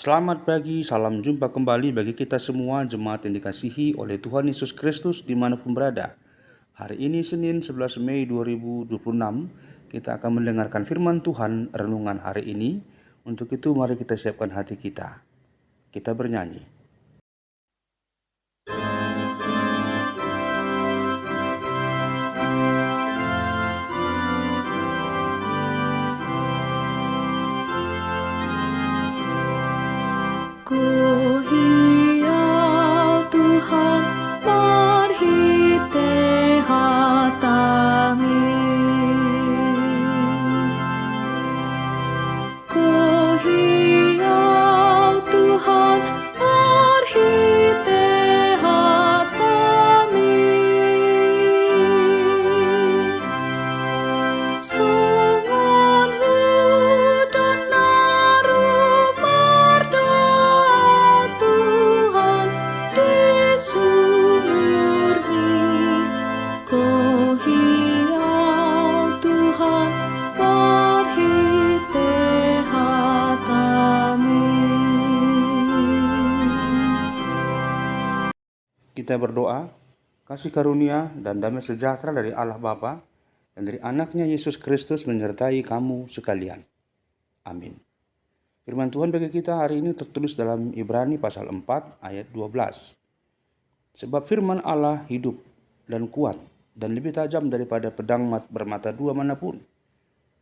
Selamat pagi, salam jumpa kembali bagi kita semua jemaat yang dikasihi oleh Tuhan Yesus Kristus dimanapun berada. Hari ini Senin 11 Mei 2026, kita akan mendengarkan firman Tuhan renungan hari ini. Untuk itu mari kita siapkan hati kita. Kita bernyanyi. Ku hiau Tuhan marhite hatami. Ku hiau Tuhan marhite hatami. Songon hudan naru berdoa Tuhan di sumurni. Ku hiau Tuhan marhite hatami. Kita berdoa, kasih karunia dan damai sejahtera dari Allah Bapa dan dari anaknya Yesus Kristus menyertai kamu sekalian. Amin. Firman Tuhan bagi kita hari ini tertulis dalam Ibrani pasal 4 ayat 12. Sebab firman Allah hidup dan kuat dan lebih tajam daripada pedang bermata dua manapun,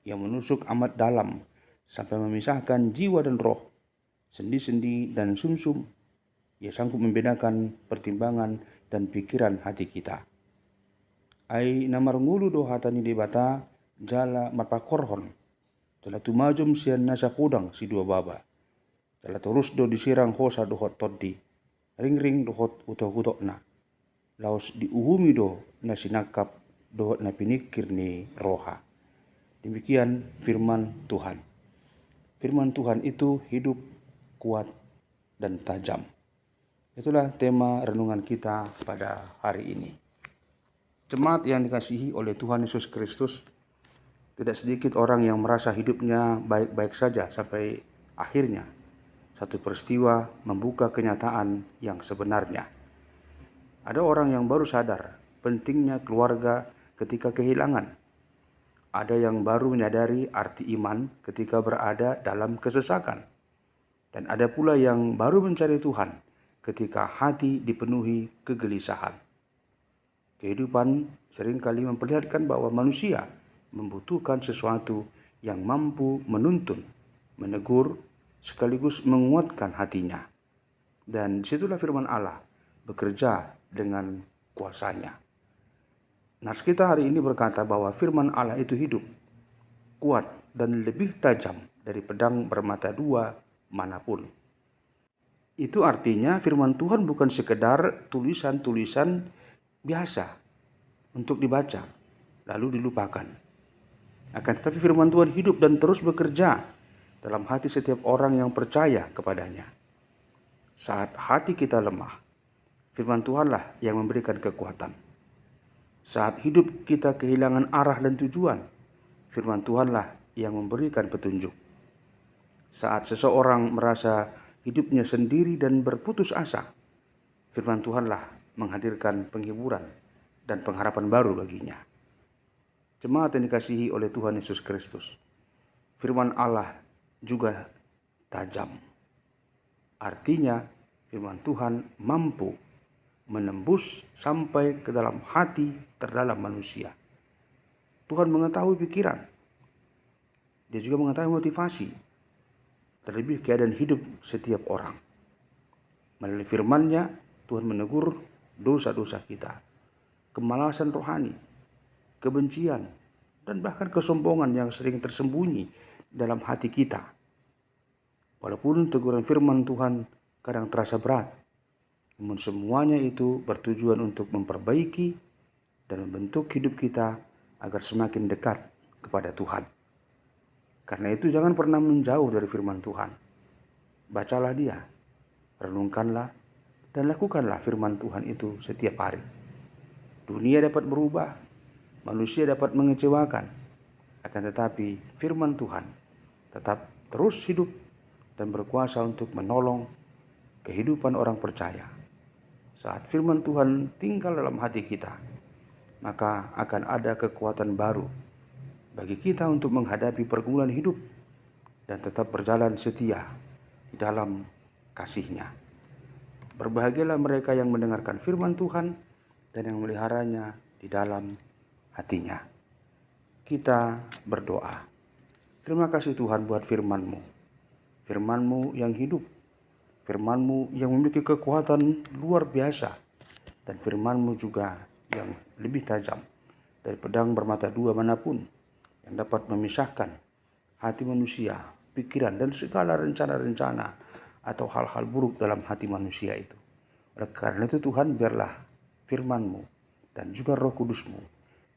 yang menusuk amat dalam sampai memisahkan jiwa dan roh, sendi-sendi dan sumsum. Ia sanggup membedakan pertimbangan dan pikiran hati kita. Ai namar ngulu do hatani debata jala mapakorhon. Telah tumajum sian nasa podang si dua baba. Telah terus do disirang hosa dohot toddi. Ring-ring dohot utok-utok na. Laos diuhumi do na sinakap dohot na pinikir ni roha. Demikian firman Tuhan. Firman Tuhan itu hidup, kuat, dan tajam. Itulah tema renungan kita pada hari ini. Jemaat yang dikasihi oleh Tuhan Yesus Kristus, tidak sedikit orang yang merasa hidupnya baik-baik saja sampai akhirnya satu peristiwa membuka kenyataan yang sebenarnya. Ada orang yang baru sadar pentingnya keluarga ketika kehilangan. Ada yang baru menyadari arti iman ketika berada dalam kesesakan. Dan ada pula yang baru mencari Tuhan ketika hati dipenuhi kegelisahan. Kehidupan seringkali memperlihatkan bahwa manusia membutuhkan sesuatu yang mampu menuntun, menegur, sekaligus menguatkan hatinya. Dan disitulah firman Allah bekerja dengan kuasanya. Nas kita hari ini berkata bahwa firman Allah itu hidup, kuat, dan lebih tajam dari pedang bermata dua manapun. Itu artinya firman Tuhan bukan sekedar tulisan-tulisan biasa untuk dibaca lalu dilupakan. Akan tetapi firman Tuhan hidup dan terus bekerja dalam hati setiap orang yang percaya kepadanya. Saat hati kita lemah, firman Tuhanlah yang memberikan kekuatan. Saat hidup kita kehilangan arah dan tujuan, firman Tuhanlah yang memberikan petunjuk. Saat seseorang merasa hidupnya sendiri dan berputus asa, firman Tuhanlah menghadirkan penghiburan dan pengharapan baru baginya. Jemaat yang dikasihi oleh Tuhan Yesus Kristus, firman Allah juga tajam. Artinya firman Tuhan mampu menembus sampai ke dalam hati terdalam manusia. Tuhan mengetahui pikiran. Dia juga mengetahui motivasi, terlebih keadaan hidup setiap orang. Melalui firman-Nya, Tuhan menegur dosa-dosa kita, kemalasan rohani, kebencian, dan bahkan kesombongan yang sering tersembunyi dalam hati kita. Walaupun teguran firman Tuhan kadang terasa berat, namun semuanya itu bertujuan untuk memperbaiki dan membentuk hidup kita agar semakin dekat kepada Tuhan. Karena itu jangan pernah menjauh dari firman Tuhan. Bacalah dia, renungkanlah, dan lakukanlah firman Tuhan itu setiap hari. Dunia dapat berubah, manusia dapat mengecewakan, akan tetapi firman Tuhan tetap terus hidup dan berkuasa untuk menolong kehidupan orang percaya. Saat firman Tuhan tinggal dalam hati kita, maka akan ada kekuatan baru bagi kita untuk menghadapi pergumulan hidup dan tetap berjalan setia di dalam kasih-Nya. Berbahagialah mereka yang mendengarkan firman Tuhan dan yang meliharanya di dalam hatinya. Kita berdoa. Terima kasih Tuhan buat firman-Mu. Firman-Mu yang hidup, firman-Mu yang memiliki kekuatan luar biasa, dan firman-Mu juga yang lebih tajam dari pedang bermata dua manapun, yang dapat memisahkan hati manusia, pikiran, dan segala rencana-rencana atau hal-hal buruk dalam hati manusia itu. Oleh karena itu Tuhan, biarlah firman-Mu dan juga Roh Kudus-Mu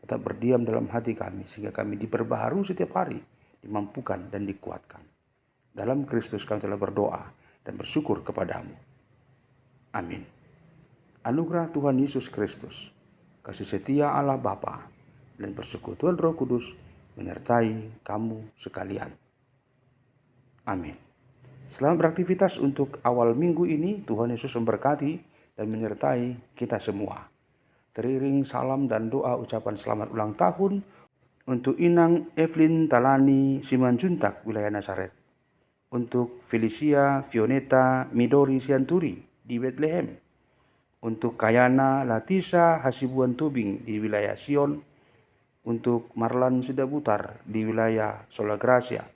tetap berdiam dalam hati kami, sehingga kami diperbaharui setiap hari, dimampukan dan dikuatkan. Dalam Kristus kami telah berdoa dan bersyukur kepadamu. Amin. Anugerah Tuhan Yesus Kristus, kasih setia Allah Bapa, dan persekutuan Roh Kudus menyertai kamu sekalian. Amin. Selamat beraktivitas untuk awal minggu ini. Tuhan Yesus memberkati dan menyertai kita semua. Teriring salam dan doa ucapan selamat ulang tahun untuk Inang Evelyn Talani Simanjuntak, wilayah Nazaret. Untuk Felicia Fioneta Midori Sianturi di Bethlehem. Untuk Kayana Latisa Hasibuan Tubing di wilayah Sion. Untuk Marlan Sidabutar di wilayah Solagracia.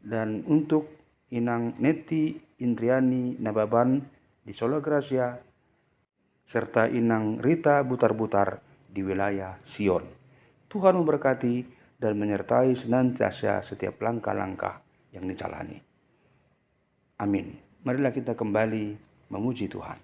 Dan untuk Inang Neti Indriani Nababan di Solagracia, serta Inang Rita Butar-Butar di wilayah Sion. Tuhan memberkati dan menyertai senantiasa setiap langkah-langkah yang dijalani. Amin. Marilah kita kembali memuji Tuhan.